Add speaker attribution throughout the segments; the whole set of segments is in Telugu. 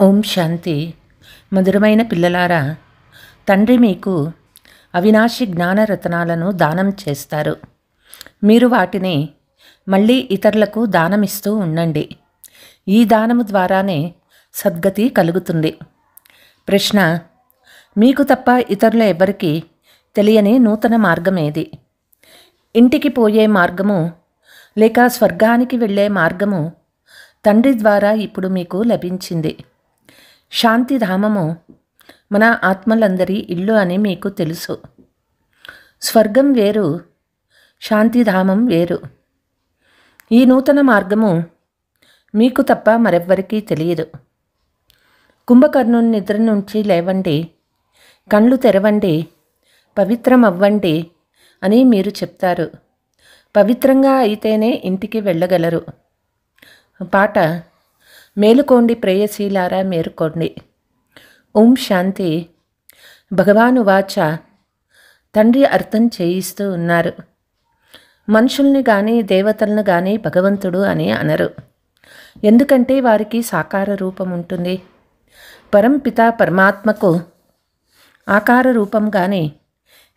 Speaker 1: ఓం శాంతి. మధురమైన పిల్లలారా, తండ్రి మీకు అవినాశి జ్ఞానరత్నాలను దానం చేస్తారు. మీరు వాటిని మళ్ళీ ఇతరులకు దానమిస్తూ ఉండండి. ఈ దానము ద్వారానే సద్గతి కలుగుతుంది. ప్రశ్న: మీకు తప్ప ఇతరుల ఎవరికి తెలియని నూతన మార్గం ఏది? ఇంటికి పోయే మార్గము లేక స్వర్గానికి వెళ్ళే మార్గము తండ్రి ద్వారా ఇప్పుడు మీకు లభించింది. శాంతిధామము మన ఆత్మలందరి ఇల్లు అని మీకు తెలుసు. స్వర్గం వేరు, శాంతిధామం వేరు. ఈ నూతన మార్గము మీకు తప్ప మరెవ్వరికీ తెలియదు. కుంభకర్ణుని నిద్ర నుంచి లేవండి, కళ్ళు తెరవండి, పవిత్రమవ్వండి అని మీరు చెప్తారు. పవిత్రంగా అయితేనే ఇంటికి వెళ్ళగలరు. పాట: మేలుకోండి ప్రేయసీలారా, మేలుకోండి. ఓం శాంతి. భగవాను వాచ. తండ్రి అర్థం చేయిస్తూ ఉన్నారు. మనుషుల్ని కానీ దేవతలను కానీ భగవంతుడు అని అనరు. ఎందుకంటే వారికి సాకార రూపం ఉంటుంది. పరంపిత పరమాత్మకు ఆకార రూపం కానీ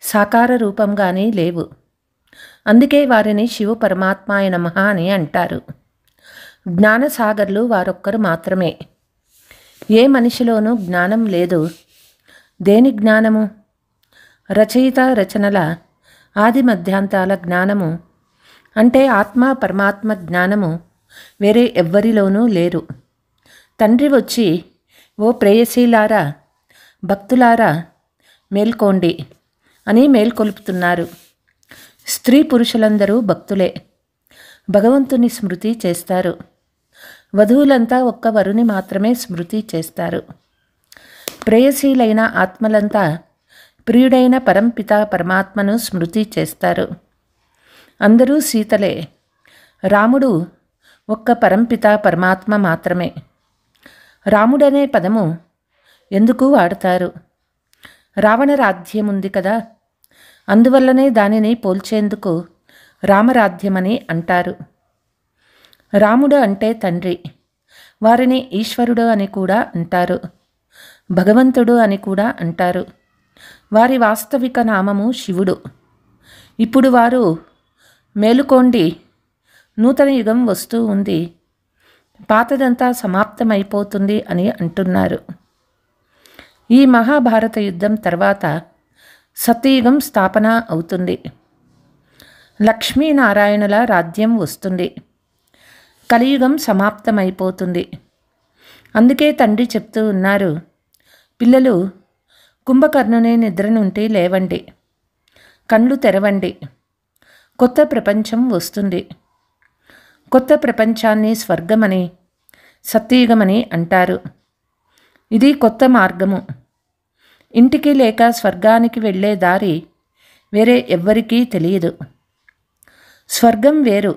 Speaker 1: సాకార రూపం కానీ లేవు. అందుకే వారిని శివ పరమాత్మాయ నమః అని అంటారు. జ్ఞానసాగర్లు వారొక్కరు మాత్రమే. ఏ మనిషిలోనూ జ్ఞానం లేదు. దేని జ్ఞానము? రచయిత రచనల ఆది మధ్యాంతాల జ్ఞానము అంటే ఆత్మ పరమాత్మ జ్ఞానము వేరే ఎవ్వరిలోనూ లేరు. తండ్రి వచ్చి, ఓ ప్రేయసీలారా, భక్తులారా, మేల్కోండి అని మేల్కొల్పుతున్నారు. స్త్రీ పురుషులందరూ భక్తులే. భగవంతుని స్మృతి చేస్తారు. వధువులంతా ఒక్క వరుని మాత్రమే స్మృతి చేస్తారు. ప్రేయసీలైన ఆత్మలంతా ప్రియుడైన పరంపిత పరమాత్మను స్మృతి చేస్తారు. అందరూ సీతలే. రాముడు ఒక్క పరంపిత పరమాత్మ మాత్రమే. రాముడనే పదము ఎందుకు వాడతారు? రావణ రాజ్యముంది కదా, అందువల్లనే దానిని పోల్చేందుకు రామరాజ్యమని అంటారు. రాముడు అంటే తండ్రి. వారిని ఈశ్వరుడు అని కూడా అంటారు, భగవంతుడు అని కూడా అంటారు. వారి వాస్తవిక నామము శివుడు. ఇప్పుడు వారు మేలుకోండి, నూతన యుగం వస్తూ ఉంది, పాతదంతా సమాప్తమైపోతుంది అని అంటున్నారు. ఈ మహాభారత యుద్ధం తర్వాత సత్యయుగం స్థాపన అవుతుంది. లక్ష్మీనారాయణుల రాజ్యం వస్తుంది. కలియుగం సమాప్తమైపోతుంది. అందుకే తండ్రి చెప్తూ ఉన్నారు, పిల్లలు కుంభకర్ణుని నిద్ర నుండి లేవండి, కళ్ళు తెరవండి, కొత్త ప్రపంచం వస్తుంది. కొత్త ప్రపంచాన్ని స్వర్గమని సత్యయుగమని అంటారు. ఇది కొత్త మార్గము. ఇంటికి లేక స్వర్గానికి వెళ్ళే దారి వేరే ఎవ్వరికీ తెలియదు. స్వర్గం వేరు,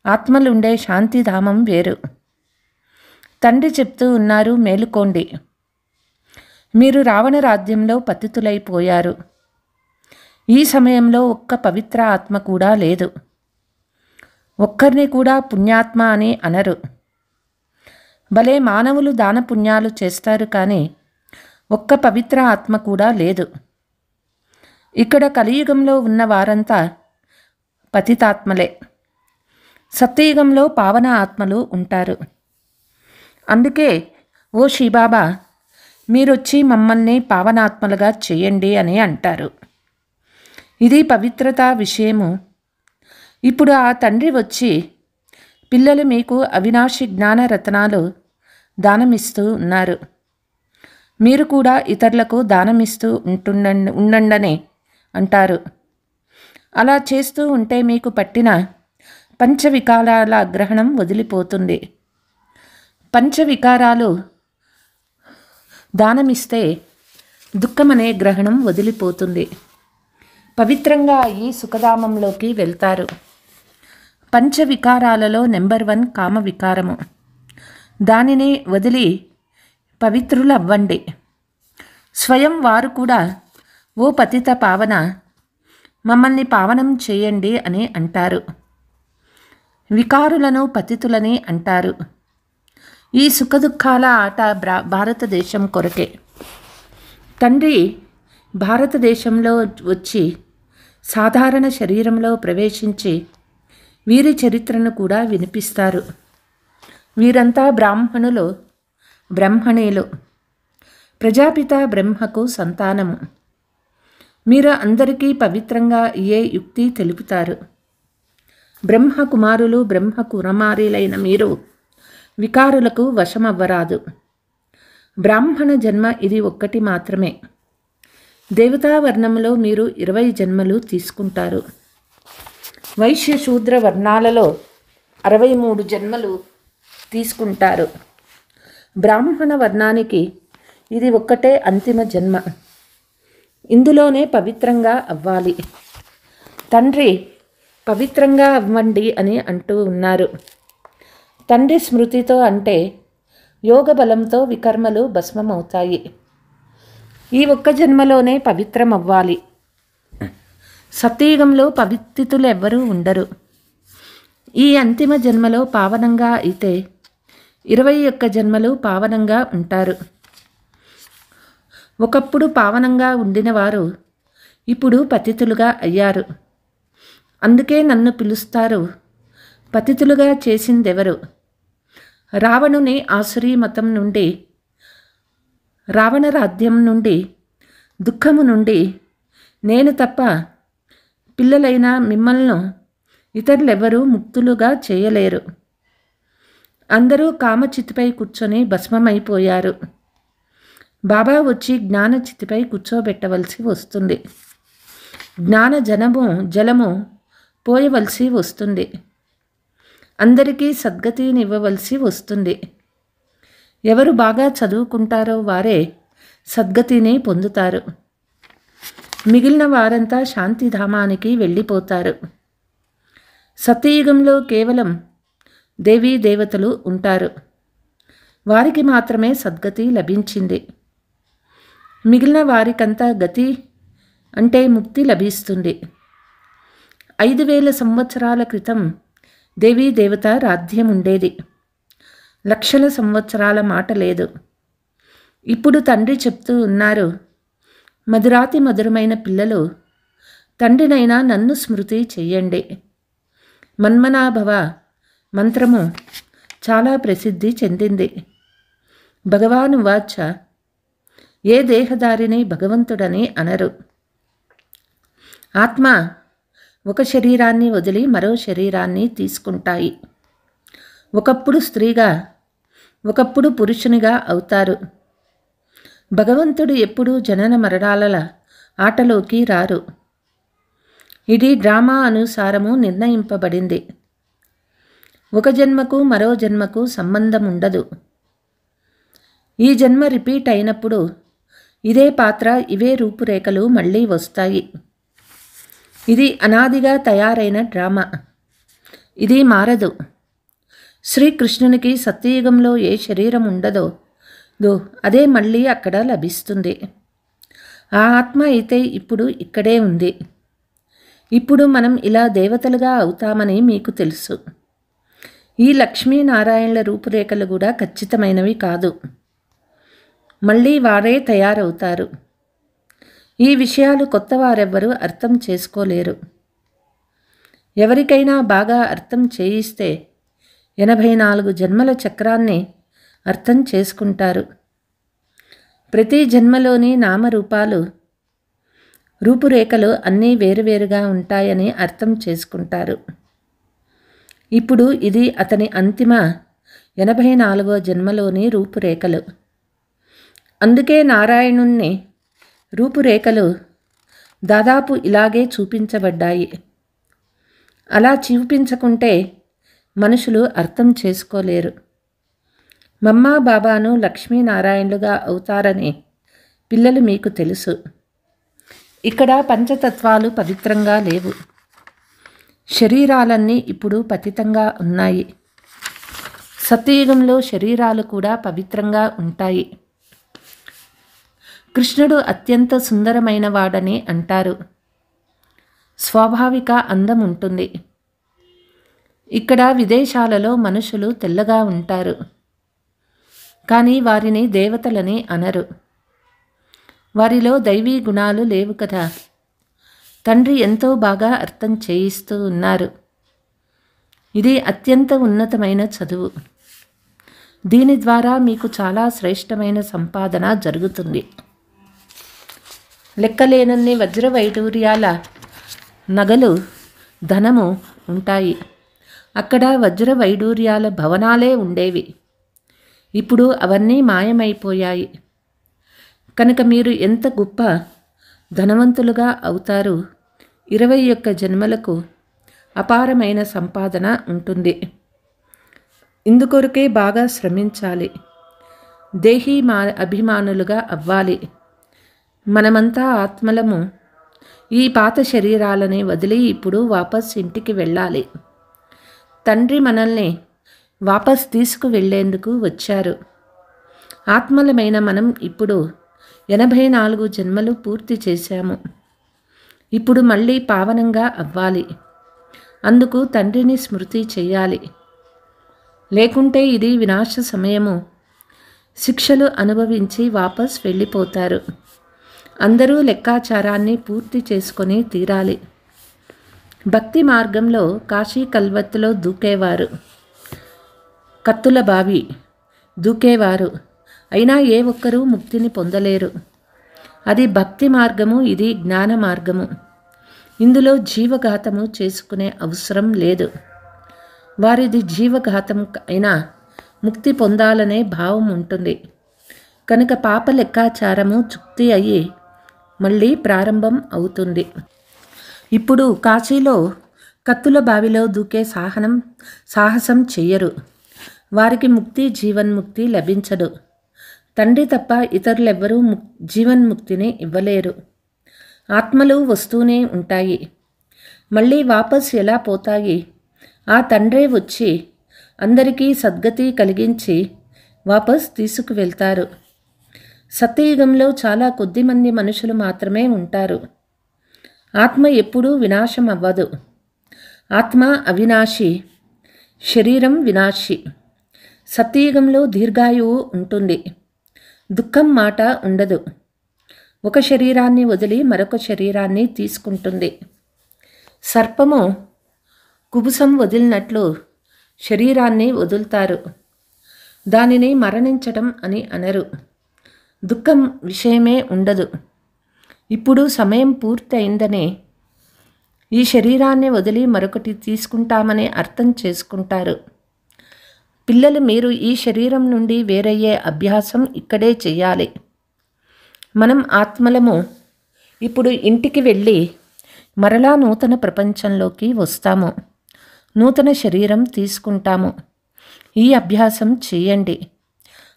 Speaker 1: ఆత్మలుండే శాంతిధామం వేరు. తండ్రి చెప్తూ ఉన్నారు, మేలుకోండి. మీరు రావణ రాజ్యంలో పతితులైపోయారు. ఈ సమయంలో ఒక్క పవిత్ర ఆత్మ కూడా లేదు. ఒక్కరిని కూడా పుణ్యాత్మ అని అనరు. భలే మానవులు దాన పుణ్యాలు చేస్తారు, కానీ ఒక్క పవిత్ర ఆత్మ కూడా లేదు. ఇక్కడ కలియుగంలో ఉన్న వారంతా పతితాత్మలే. సత్యయుగంలో పావన ఆత్మలు ఉంటారు. అందుకే ఓ శ్రీబాబా, మీరొచ్చి మమ్మల్ని పావనాత్మలుగా చేయండి అని అంటారు. ఇది పవిత్రతా విషయము. ఇప్పుడు ఆ తండ్రి వచ్చి, పిల్లలు మీకు అవినాశి జ్ఞాన రత్నాలు దానమిస్తూ ఉన్నారు. మీరు కూడా ఇతరులకు దానమిస్తూ ఉండండని అంటారు. అలా చేస్తూ ఉంటే మీకు పట్టిన పంచవికారాల గ్రహణం వదిలిపోతుంది. పంచవికారాలు దానమిస్తే దుఃఖమనే గ్రహణం వదిలిపోతుంది. పవిత్రంగా అయ్యి సుఖధామంలోకి వెళ్తారు. పంచవికారాలలో నెంబర్ 1 కామ వికారము. దానిని వదిలి పవిత్రులు అవ్వండి. స్వయం వారు కూడా, ఓ పతిత పావన, మమ్మల్ని పావనం చేయండి అని అంటారు. వికారులను పతితులని అంటారు. ఈ సుఖదుఖాల ఆట భారతదేశం కొరకే. తండ్రి భారతదేశంలో వచ్చి సాధారణ శరీరంలో ప్రవేశించి వీరి చరిత్రను కూడా వినిపిస్తారు. వీరంతా బ్రాహ్మణులు, బ్రహ్మణీలు, ప్రజాపిత బ్రహ్మకు సంతానము. మీరు అందరికీ పవిత్రంగా ఏ యుక్తి తెలుపుతారు. బ్రహ్మ కుమారులు, బ్రహ్మ కుమారీలైన మీరు వికారులకు వశమవ్వరాదు. బ్రాహ్మణ జన్మ ఇది ఒక్కటి మాత్రమే. దేవతావర్ణంలో మీరు 20 జన్మలు తీసుకుంటారు. వైశ్య శూద్ర వర్ణాలలో 63 జన్మలు తీసుకుంటారు. బ్రాహ్మణ వర్ణానికి ఇది ఒక్కటే అంతిమ జన్మ. ఇందులోనే పవిత్రంగా అవ్వాలి. తండ్రి పవిత్రంగా అవ్వండి అని అంటూ ఉన్నారు. తండ్రి స్మృతితో అంటే యోగ బలంతో వికర్మలు భస్మమవుతాయి. ఈ ఒక్క జన్మలోనే పవిత్రం అవ్వాలి. సత్యయుగంలో పవిత్రులు ఎవ్వరూ ఉండరు. ఈ అంతిమ జన్మలో పావనంగా అయితే 21 జన్మలు పావనంగా ఉంటారు. ఒకప్పుడు పావనంగా ఉండిన వారు ఇప్పుడు పతితులుగా అయ్యారు. అందుకే నన్ను పిలుస్తారు. పతితులుగా చేసిందెవరు? రావణుని ఆసురీ మతం నుండి, రావణ రాజ్యం నుండి, దుఃఖము నుండి నేను తప్ప పిల్లలైన మిమ్మల్ని ఇతరులెవరూ ముక్తులుగా చేయలేరు. అందరూ కామచితిపై కూర్చొని భస్మమైపోయారు. బాబా వచ్చి జ్ఞానచితిపై కూర్చోబెట్టవలసి వస్తుంది. జ్ఞాన జలము పోయవలసి వస్తుంది. అందరికీ సద్గతినివ్వవలసి వస్తుంది. ఎవరు బాగా చదువుకుంటారో వారే సద్గతిని పొందుతారు. మిగిలిన వారంతా శాంతిధామానికి వెళ్ళిపోతారు. సత్యయుగంలో కేవలం దేవీ దేవతలు ఉంటారు. వారికి మాత్రమే సద్గతి లభించింది. మిగిలిన వారికంతా గతి అంటే ముక్తి లభిస్తుంది. 5000 సంవత్సరాల క్రితం దేవీ దేవత రాజ్యం ఉండేది. లక్షల సంవత్సరాల మాట లేదు. ఇప్పుడు తండ్రి చెప్తూ ఉన్నారు, మధురాతి మధురమైన పిల్లలు, తండ్రినైనా నన్ను స్మృతి చెయ్యండి. మన్మనాభవ మంత్రము చాలా ప్రసిద్ధి చెందింది. భగవాను వాచ, ఏ దేహదారిని భగవంతుడని అనరు. ఆత్మ ఒక శరీరాన్ని వదిలి మరో శరీరాన్ని తీసుకుంటాయి. ఒకప్పుడు స్త్రీగా, ఒకప్పుడు పురుషునిగా అవుతారు. భగవంతుడు ఎప్పుడూ జనన మరణాల ఆటలోకి రారు. ఇది డ్రామా అనుసారము నిర్ణయింపబడింది. ఒక జన్మకు మరో జన్మకు సంబంధం ఉండదు. ఈ జన్మ రిపీట్ అయినప్పుడు ఇదే పాత్ర, ఇవే రూపురేఖలు మళ్ళీ వస్తాయి. ఇది అనాదిగా తయారైన డ్రామా. ఇది మారదు. శ్రీకృష్ణునికి సత్యయుగంలో ఏ శరీరం ఉండదో అదే మళ్ళీ అక్కడ లభిస్తుంది. ఆ ఆత్మ అయితే ఇప్పుడు ఇక్కడే ఉంది. ఇప్పుడు మనం ఇలా దేవతలుగా అవుతామని మీకు తెలుసు. ఈ లక్ష్మీనారాయణల రూపురేఖలు కూడా ఖచ్చితమైనవి కాదు. మళ్ళీ వారే తయారవుతారు. ఈ విషయాలు కొత్త వారెవ్వరూ అర్థం చేసుకోలేరు. ఎవరికైనా బాగా అర్థం చేయిస్తే 84 జన్మల చక్రాన్ని అర్థం చేసుకుంటారు. ప్రతి జన్మలోని నామరూపాలు, రూపురేఖలు అన్నీ వేరువేరుగా ఉంటాయని అర్థం చేసుకుంటారు. ఇప్పుడు ఇది అతని అంతిమ 84వ జన్మలోని రూపురేఖలు. అందుకే నారాయణుని రూపురేఖలు దాదాపు ఇలాగే చూపించబడ్డాయి. అలా చూపించకుంటే మనుషులు అర్థం చేసుకోలేరు. మమ్మ బాబాను లక్ష్మీనారాయణులుగా అవుతారని పిల్లలు మీకు తెలుసు. ఇక్కడ పంచతత్వాలు పవిత్రంగా లేవు. శరీరాలన్నీ ఇప్పుడు పతితంగా ఉన్నాయి. సత్యయుగంలో శరీరాలు కూడా పవిత్రంగా ఉంటాయి. కృష్ణుడు అత్యంత సుందరమైన వాడని అంటారు. స్వాభావిక అందం ఉంటుంది. ఇక్కడ విదేశాలలో మనుషులు తెల్లగా ఉంటారు, కానీ వారిని దేవతలని అనరు. వారిలో దైవీ గుణాలు లేవు కదా. తండ్రి ఎంతో బాగా అర్థం చేయిస్తూ ఉన్నారు. ఇది అత్యంత ఉన్నతమైన చదువు. దీని ద్వారా మీకు చాలా శ్రేష్టమైన సంపాదన జరుగుతుంది. లెక్కలేనన్ని వజ్ర వైడూర్యాల నగలు, ధనము ఉంటాయి. అక్కడ వజ్ర వైడూర్యాల భవనాలే ఉండేవి. ఇప్పుడు అవన్నీ మాయమైపోయాయి. కనుక మీరు ఎంత గొప్ప ధనవంతులుగా అవుతారు. 21 జన్మలకు అపారమైన సంపాదన ఉంటుంది. ఇందుకొరకే బాగా శ్రమించాలి. దేహీ అభిమానులుగా అవ్వాలి. మనమంతా ఆత్మలము. ఈ పాత శరీరాలని వదిలి ఇప్పుడు వాపస్ ఇంటికి వెళ్ళాలి. తండ్రి మనల్ని వాపస్ తీసుకువెళ్లేందుకు వచ్చారు. ఆత్మలమైన మనం ఇప్పుడు 84 జన్మలు పూర్తి చేశాము. ఇప్పుడు మళ్ళీ పావనంగా అవ్వాలి. అందుకు తండ్రిని స్మృతి చేయాలి. లేకుంటే ఇది వినాశ సమయము. శిక్షలు అనుభవించి వాపస్ వెళ్ళిపోతారు. అందరూ లెక్కాచారాన్ని పూర్తి చేసుకొని తీరాలి. భక్తి మార్గంలో కాశీ కల్వత్తులో దూకేవారు, కత్తుల బావి దూకేవారు. అయినా ఏ ఒక్కరూ ముక్తిని పొందలేరు. అది భక్తి మార్గము, ఇది జ్ఞాన మార్గము. ఇందులో జీవఘాతము చేసుకునే అవసరం లేదు. వారిది జీవఘాతం అయినా ముక్తి పొందాలనే భావం ఉంటుంది. కనుక పాప లెక్కాచారము చుక్తి అయ్యి మళ్ళీ ప్రారంభం అవుతుంది. ఇప్పుడు కాశీలో కత్తుల బావిలో దూకే సాహసం చెయ్యరు. వారికి ముక్తి, జీవన్ముక్తి లభించదు. తండ్రి తప్ప ఇతరులెవ్వరూ జీవన్ముక్తిని ఇవ్వలేరు. ఆత్మలు వస్తూనే ఉంటాయి, మళ్ళీ వాపస్ ఎలా పోతాయి? ఆ తండ్రే వచ్చి అందరికీ సద్గతి కలిగించి వాపస్ తీసుకువెళ్తారు. సత్యయుగంలో చాలా కొద్దిమంది మనుషులు మాత్రమే ఉంటారు. ఆత్మ ఎప్పుడూ వినాశం అవ్వదు. ఆత్మ అవినాశి, శరీరం వినాశి. సత్యయుగంలో దీర్ఘాయువు ఉంటుంది. దుఃఖం మాట ఉండదు. ఒక శరీరాన్ని వదిలి మరొక శరీరాన్ని తీసుకుంటుంది. సర్పము కుబుసం వదిలినట్లు శరీరాన్ని వదులుతారు. దానిని మరణించడం అని అనరు. దుఃఖం విషయమే ఉండదు. ఇప్పుడు సమయం పూర్తి అయిందనే ఈ శరీరాన్ని వదిలి మరొకటి తీసుకుంటామని అర్థం చేసుకుంటారు. పిల్లలు మీరు ఈ శరీరం నుండి వేరయ్యే అభ్యాసం ఇక్కడే చేయాలి. మనం ఆత్మలము ఇప్పుడు ఇంటికి వెళ్ళి మరలా నూతన ప్రపంచంలోకి వస్తాము. నూతన శరీరం తీసుకుంటాము. ఈ అభ్యాసం చేయండి.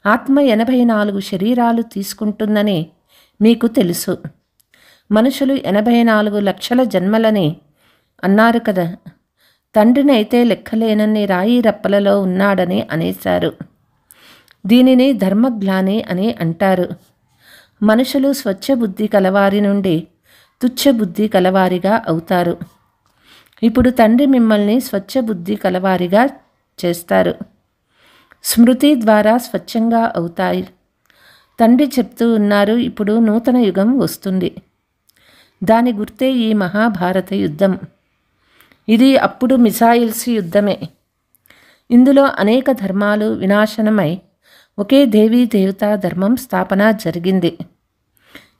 Speaker 1: ఆత్మ 84 శరీరాలు తీసుకుంటుందని మీకు తెలుసు. మనుషులు 84 లక్షల జన్మలని అన్నారు కదా. తండ్రిని అయితే లెక్కలేనన్ని రాయి రప్పలలో ఉన్నాడని అనేశారు. దీనిని ధర్మగ్లాని అని అంటారు. మనుషులు స్వచ్ఛ బుద్ధి కలవారి నుండి తుచ్చ బుద్ధి కలవారిగా అవుతారు. ఇప్పుడు తండ్రి మిమ్మల్ని స్వచ్ఛ బుద్ధి కలవారిగా చేస్తారు. స్మృతి ద్వారా స్వచ్ఛంగా అవుతాయి. తండ్రి చెప్తూ ఉన్నారు, ఇప్పుడు నూతన యుగం వస్తుంది. దాని గుర్తే ఈ మహాభారత యుద్ధం. ఇది అప్పుడు మిసైల్స్ యుద్ధమే. ఇందులో అనేక ధర్మాలు వినాశనమై ఒకే దేవీ దేవతా ధర్మం స్థాపన జరిగింది.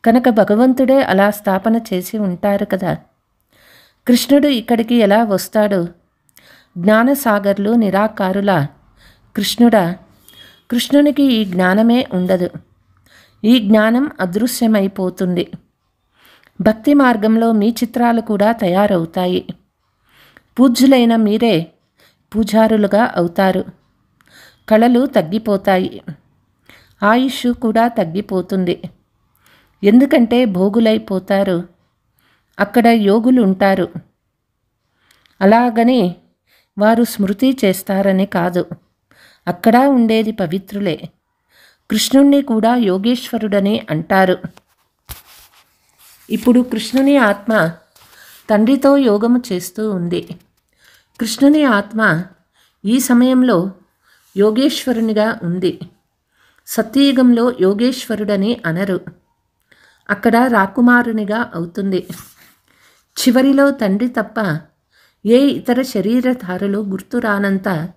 Speaker 1: కనుక భగవంతుడే అలా స్థాపన చేసి ఉంటారు కదా. కృష్ణుడు ఇక్కడికి ఎలా వస్తాడు? జ్ఞానసాగర్లు నిరాకారుల కృష్ణుడా? కృష్ణునికి ఈ జ్ఞానమే ఉండదు. ఈ జ్ఞానం అదృశ్యమైపోతుంది. భక్తి మార్గంలో మీ చిత్రాలు కూడా తయారవుతాయి. పూజ్యులైన మీరే పూజారులుగా అవుతారు. కళలు తగ్గిపోతాయి. ఆయుష్ కూడా తగ్గిపోతుంది. ఎందుకంటే భోగులైపోతారు. అక్కడ యోగులు ఉంటారు. అలాగని వారు స్మృతి చేస్తారని కాదు. అక్కడ ఉండేది పవిత్రులే. కృష్ణుణ్ణి కూడా యోగేశ్వరుడని అంటారు. ఇప్పుడు కృష్ణుని ఆత్మ తండ్రితో యోగము చేస్తూ ఉంది. కృష్ణుని ఆత్మ ఈ సమయంలో యోగేశ్వరునిగా ఉంది. సత్యయుగంలో యోగేశ్వరుడని అనరు. అక్కడ రాకుమారునిగా అవుతుంది. చివరిలో తండ్రి తప్ప ఏ ఇతర శరీరధారులు గుర్తురానంత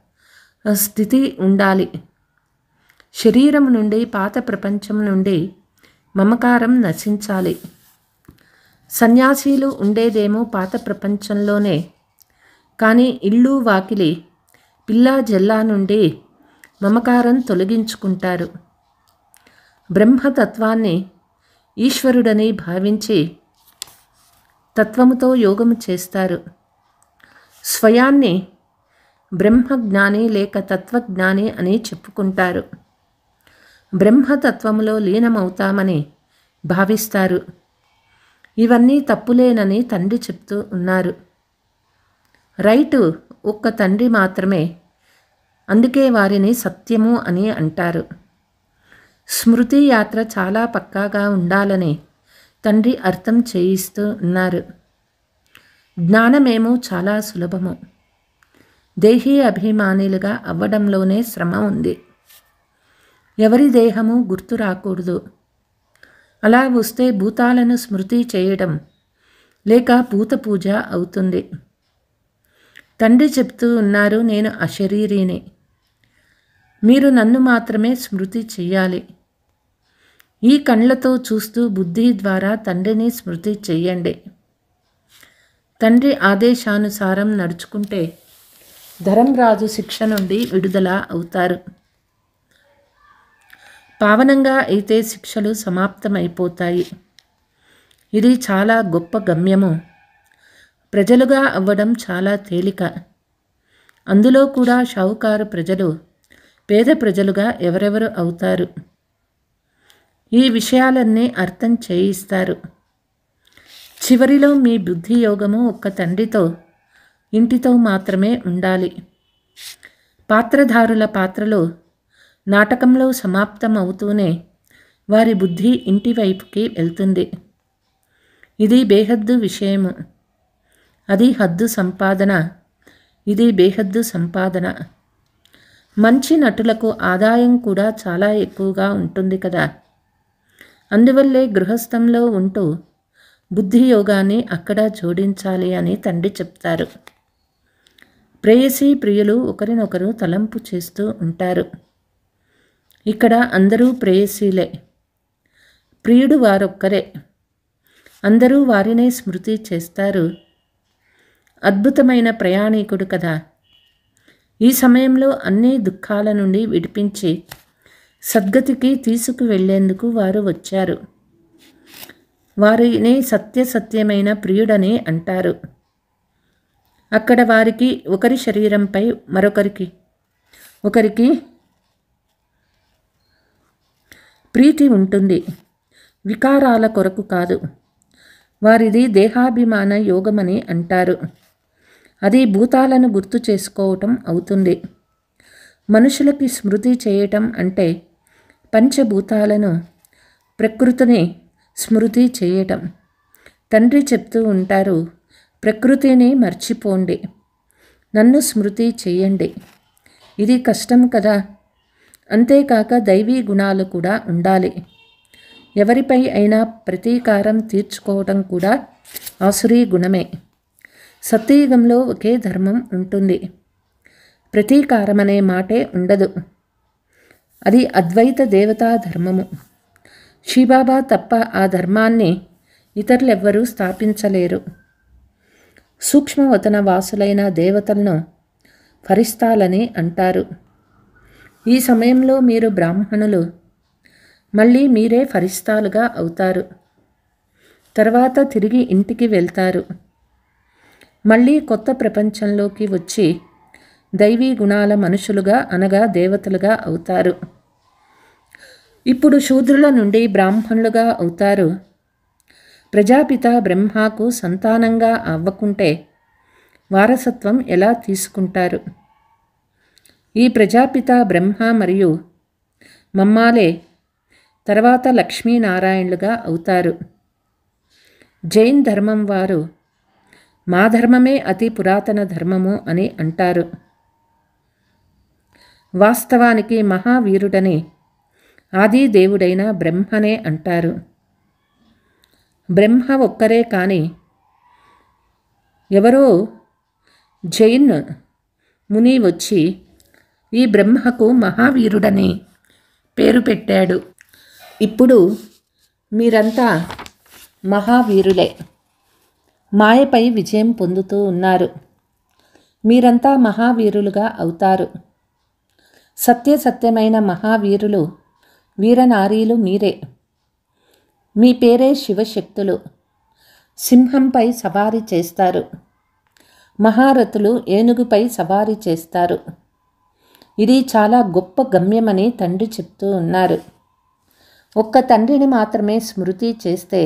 Speaker 1: స్థితి ఉండాలి. శరీరం నుండి, పాత ప్రపంచం నుండి మమకారం నశించాలి. సన్యాసీలు ఉండేదేమో పాత ప్రపంచంలోనే, కానీ ఇల్లు వాకిలి పిల్లా జల్లా నుండి మమకారం తొలగించుకుంటారు. బ్రహ్మతత్వాన్ని ఈశ్వరుడని భావించి తత్వముతో యోగము చేస్తారు. స్వయాన్ని బ్రహ్మజ్ఞాని లేక తత్వజ్ఞాని అని చెప్పుకుంటారు. బ్రహ్మతత్వములో లీనమవుతామని భావిస్తారు. ఇవన్నీ తప్పులేనని తండ్రి చెప్తూ ఉన్నారు. రైటు ఒక్క తండ్రి మాత్రమే. అందుకే వారిని సత్యము అని అంటారు. స్మృతి యాత్ర చాలా పక్కాగా ఉండాలని తండ్రి అర్థం చేయిస్తూ ఉన్నారు. జ్ఞానమేమో చాలా సులభము. దేహీ అభిమానులుగా అవ్వడంలోనే శ్రమ ఉంది. ఎవరి దేహము గుర్తు రాకూడదు. అలా వస్తే భూతాలను స్మృతి చేయడం లేక భూత పూజ అవుతుంది. తండ్రి చెప్తూ ఉన్నారు, నేను అశరీరిని. మీరు నన్ను మాత్రమే స్మృతి చెయ్యాలి. ఈ కళ్ళతో చూస్తూ బుద్ధి ద్వారా తండ్రిని స్మృతి చెయ్యండి. తండ్రి ఆదేశానుసారం నడుచుకుంటే ధరంరాజు శిక్ష నుండి విడుదల అవుతారు. పావనంగా అయితే శిక్షలు సమాప్తమైపోతాయి. ఇది చాలా గొప్ప గమ్యము. ప్రజలుగా అవ్వడం చాలా తేలిక. అందులో కూడా షావుకారు ప్రజలు పేద ప్రజలుగా ఎవరెవరు అవుతారు. ఈ విషయాలన్నీ అర్థం చేయిస్తారు. చివరిలో మీ బుద్ధి యోగము ఒక్క తండ్రితో, ఇంటితో మాత్రమే ఉండాలి. పాత్రధారుల పాత్రలు నాటకంలో సమాప్తం అవుతూనే వారి బుద్ధి ఇంటి వైపుకి వెళ్తుంది. ఇది బేహద్దు విషయము. అది హద్దు సంపాదన. ఇది బేహద్దు సంపాదన. మంచి నటులకు ఆదాయం కూడా చాలా ఎక్కువగా ఉంటుంది కదా. అందువల్లే గృహస్థంలో ఉంటూ బుద్ధి యోగాన్ని అక్కడ జోడించాలి అని తండ్రి చెప్తారు. ప్రేయసీ ప్రియులు ఒకరినొకరు తలంపు చేస్తూ ఉంటారు. ఇక్కడ అందరూ ప్రేయసీలే. ప్రియుడు వారొక్కరే. అందరూ వారినే స్మృతి చేస్తారు. అద్భుతమైన ప్రయాణికుడు కదా. ఈ సమయంలో అన్ని దుఃఖాల నుండి విడిపించి సద్గతికి తీసుకువెళ్లేందుకు వారు వచ్చారు. వారిని సత్యమైన ప్రియుడని అంటారు. అక్కడ వారికి ఒకరి శరీరంపై ఒకరికి ప్రీతి ఉంటుంది, వికారాల కొరకు కాదు. వారిది దేహాభిమాన యోగమని అంటారు. అది భూతాలను గుర్తు చేసుకోవటం అవుతుంది. మనుషులకి స్మృతి చేయటం అంటే పంచభూతాలను, ప్రకృతిని స్మృతి చేయటం. తండ్రి చెప్తూ ఉంటారు, ప్రకృతిని మర్చిపోండి, నన్ను స్మృతి చేయండి. ఇది కష్టం కదా. అంతేకాక దైవీ గుణాలు కూడా ఉండాలి. ఎవరిపై అయినా ప్రతీకారం తీర్చుకోవటం కూడా ఆసురీ గుణమే. సత్యయుగంలో ఒకే ధర్మం ఉంటుంది, ప్రతీకారం అనే మాటే ఉండదు. అది అద్వైత దేవతా ధర్మము. శివబాబా తప్ప ఆ ధర్మాన్ని ఇతరులెవ్వరూ స్థాపించలేరు. సూక్ష్మవతన వాసులైన దేవతలను ఫరిస్తాలని అంటారు. ఈ సమయంలో మీరు బ్రాహ్మణులు, మళ్ళీ మీరే ఫరిస్తాలుగా అవుతారు. తర్వాత తిరిగి ఇంటికి వెళ్తారు. మళ్ళీ కొత్త ప్రపంచంలోకి వచ్చి దైవీ గుణాల మనుషులుగా అనగా దేవతలుగా అవుతారు. ఇప్పుడు శూద్రుల నుండి బ్రాహ్మణులుగా అవుతారు. ప్రజాపిత బ్రహ్మకు సంతానంగా అవ్వకుంటే వారసత్వం ఎలా తీసుకుంటారు? ఈ ప్రజాపిత బ్రహ్మ మరియు మమ్మాలే తర్వాత లక్ష్మీనారాయణులుగా అవుతారు. జైన్ ధర్మం వారు మా ధర్మమే అతి పురాతన ధర్మము అని అంటారు. వాస్తవానికి మహావీరుడని ఆది దేవుడైన బ్రహ్మనే అంటారు. బ్రహ్మ ఒక్కరే కాని ఎవరో జైన్ ముని వచ్చి ఈ బ్రహ్మకు మహావీరుడని పేరు పెట్టాడు. ఇప్పుడు మీరంతా మహావీరులే, మాయపై విజయం పొందుతూ ఉన్నారు. మీరంతా మహావీరులుగా అవుతారు. సత్యమైన మహావీరులు, వీరనారీలు మీరే. మీ పేరే శివశక్తులు. సింహంపై సవారీ చేస్తారు. మహారథులు ఏనుగుపై సవారీ చేస్తారు. ఇది చాలా గొప్ప గమ్యమని తండ్రి చెప్తూ ఉన్నారు. ఒక్క తండ్రిని మాత్రమే స్మృతి చేస్తే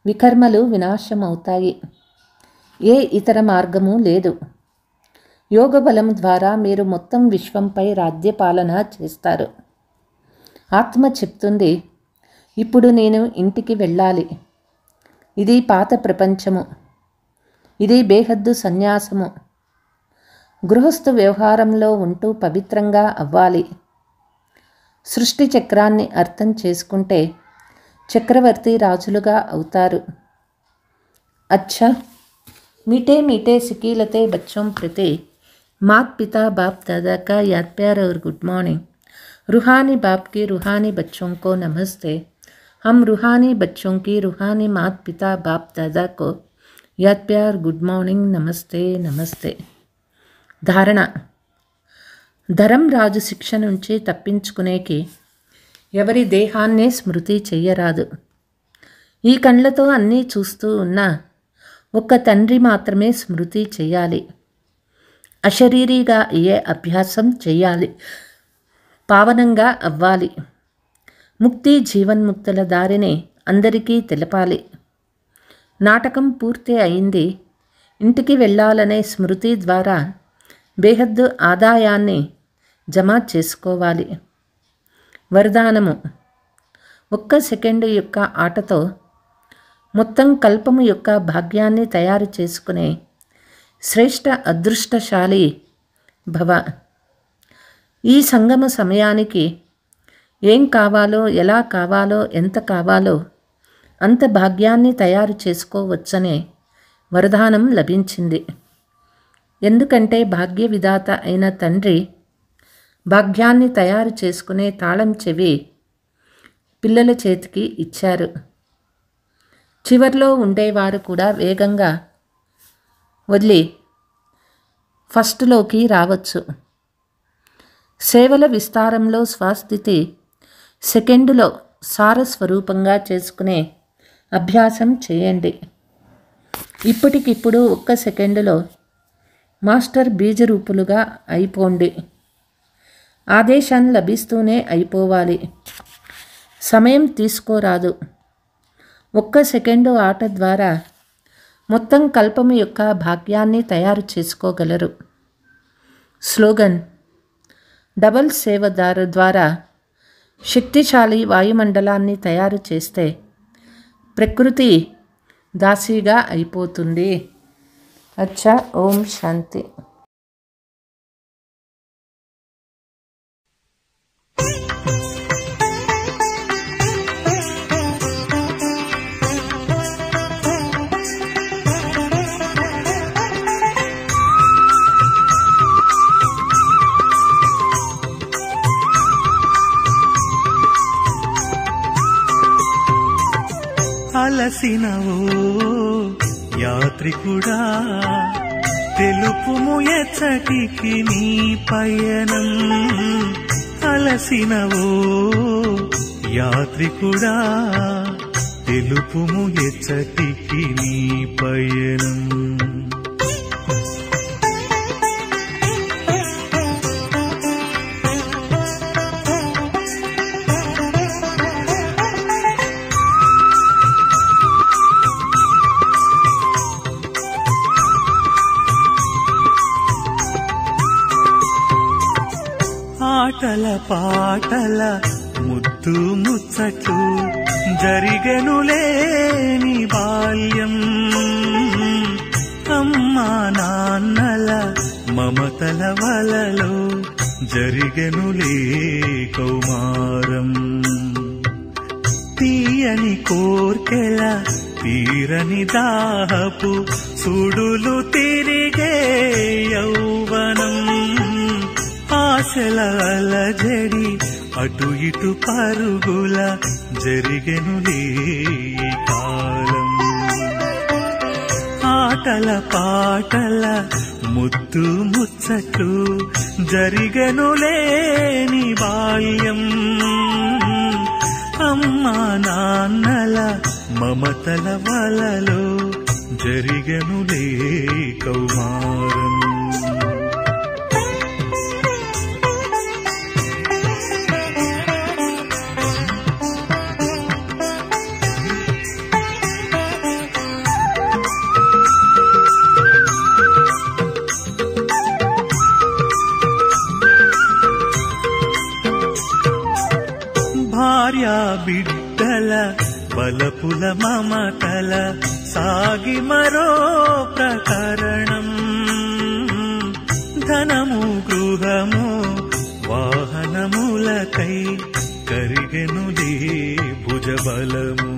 Speaker 1: వికర్మలు వినాశమవుతాయి. ఏ ఇతర మార్గము లేదు. యోగ బలం ద్వారా మీరు మొత్తం విశ్వంపై రాజ్యపాలన చేస్తారు. ఆత్మ చెప్తుంది, ఇప్పుడు నేను ఇంటికి వెళ్ళాలి. ఇది పాత ప్రపంచము. ఇది బేహద్దు సన్యాసము. గృహస్థు వ్యవహారంలో ఉంటూ పవిత్రంగా అవ్వాలి. సృష్టి చక్రాన్ని అర్థం చేసుకుంటే చక్రవర్తి రాజులుగా అవుతారు. अच्छा, मीठे मीठे सिकीलते बच्चों प्रति मात पिता बाप दादा का याद प्यार और गुड मॉर्निंग. रूहानी बाप के रूहानी बच्चों को नमस्ते. हम रूहानी बच्चों की रूहानी मात पिता बाप दादा को याद प्यार गुड मॉर्निंग नमस्ते नमस्ते. ధారణ: ధరం రాజు శిక్ష నుంచి తప్పించుకునేకి ఎవరి దేహాన్నే స్మృతి చెయ్యరాదు. ఈ కళ్ళతో అన్నీ చూస్తూ ఉన్నా ఒక్క తండ్రి మాత్రమే స్మృతి చెయ్యాలి. అశరీరీగా అయ్యే అభ్యాసం చెయ్యాలి. పావనంగా అవ్వాలి. ముక్తి జీవన్ముక్తుల దారిని అందరికీ తెలపాలి. నాటకం పూర్తి అయింది. ఇంటికి వెళ్ళాలనే స్మృతి ద్వారా బేహద్దు ఆదాయాన్ని జమ చేసుకోవాలి. వరదానము: ఒక్క సెకండు యొక్క ఆటతో మొత్తం కల్పము యొక్క భాగ్యాన్ని తయారు చేసుకునే శ్రేష్ఠ అదృష్టశాలి భవ. ఈ సంగమ సమయానికి ఏం కావాలో, ఎలా కావాలో, ఎంత కావాలో అంత భాగ్యాన్ని తయారు చేసుకోవచ్చనే వరదానం లభించింది. ఎందుకంటే భాగ్య విధాత అయిన తండ్రి భాగ్యాన్ని తయారు చేసుకునే తాళం చెవి పిల్లల చేతికి ఇచ్చారు. చివర్లో ఉండేవారు కూడా వేగంగా వదిలి ఫస్ట్లోకి రావచ్చు. సేవల విస్తారంలో స్వస్థితి సెకండులో సారస్వరూపంగా చేసుకునే అభ్యాసం చేయండి. ఇప్పటికిప్పుడు 1 సెకండులో మాస్టర్ బీజరూపులుగా అయిపోండి. ఆదేశం లభిస్తూనే అయిపోవాలి. సమయం తీసుకోరాదు. 1 సెకండు ఆట ద్వారా మొత్తం కల్పము యొక్క భాగ్యాన్ని తయారు చేసుకోగలరు. స్లోగన్: డబల్ సేవదారు ద్వారా శక్తిశాలి వాయుమండలాన్ని తయారు చేస్తే ప్రకృతి దాసీగా అయిపోతుంది. అచ్చా. ఓం శాంతి.
Speaker 2: అలసినవో యాత్రికుడా, తెలుపుము ఎచ్చటికి నీ పయనం. అలసినవో యాత్రికుడా, తెలుపుము ఎచ్చటికి నీ పయనం. ఆటల పాటల ముద్దు ముచ్చట్లు జరిగెనులే నీ బాల్యం. అమ్మా నాన్నల మమతల వలలో జరిగెనులే కౌమారం. తీయని కోర్కెల తీరని దాహపు సుడులు తిరిగే యౌవనం. ఆశల అలజడి అటు ఇటు పరుగుల జరిగెనులే కాలం. ఆటల పాటల ముద్దు ముచ్చట్లు జరిగెనులే నీ బాల్యం. అమ్మా నాన్నల మమతల వలలో జరిగెనులే కౌమారం. భార్యా బిడ్డల బలపుల మమతల సాగి మరో ప్రకరణం. ధనము గృహము వాహనములకై కరిగెనులే భుజబలము.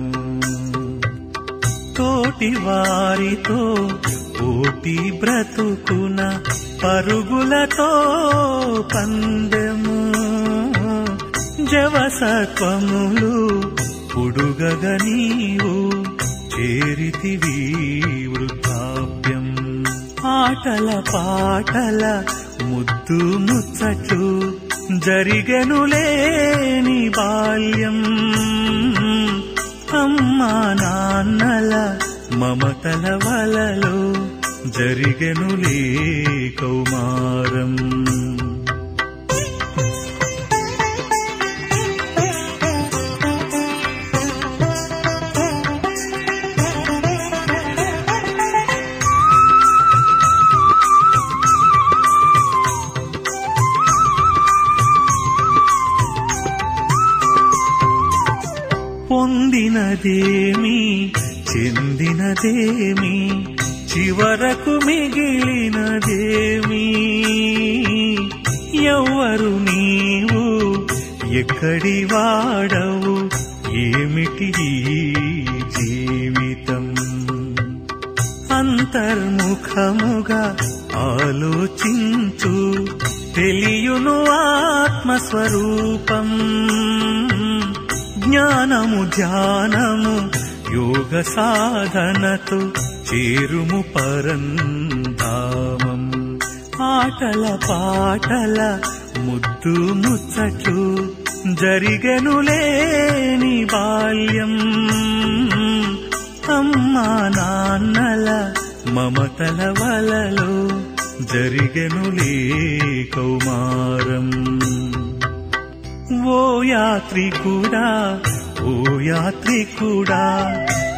Speaker 2: తోటి వారితో పోటీ బ్రతుకున పరుగులతో పందెము. జవసత్వములు పుడుగగ నీవు చేరితివి వృద్ధాప్యం. ఆటల పాటల ముద్దు ముచ్చట్లు జరిగెనులే నీ బాల్యం. అమ్మా నాన్నల మమతల వలలో జరిగెనులే కౌమారం. పొందినదేమి చెందినదేమి చివరకు మిగిలినదేమి. ఎవ్వరు నీవు ఎక్కడి వాడవు ఏమిటి జీవితం. అంతర్ముఖముగా ఆలోచించు తెలియును ఆత్మస్వరూపం. జ్ఞానము ధ్యానము యోగ సాధనతో చేరుము పరంధామం. ఆటల పాటల ముద్దు ముచ్చట్లు జరిగెనులేని బాల్యం. అమ్మా నాన్నల మమతల వలలో జరిగెనులే కౌమారం. ఓ యాత్రికుడా ఓ యాత్రికుడా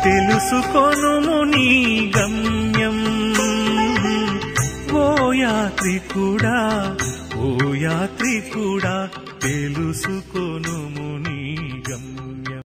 Speaker 2: తెలుసుకొనుము నీ గమ్యం. ఓ యాత్రికుడా ఓ యాత్రికుడా తెలుసుకొనుము నీ గమ్యం.